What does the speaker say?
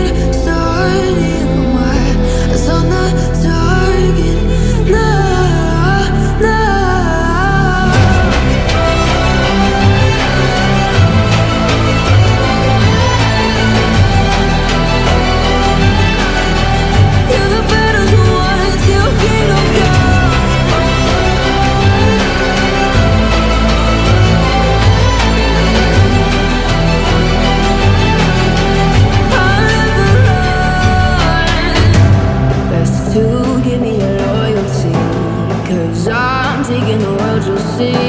get started. My eyes on the target. Nah, nah. You're the battles won till kingdom come. Best to give me your loyalty, 'cause I'm taking the world, you'll see.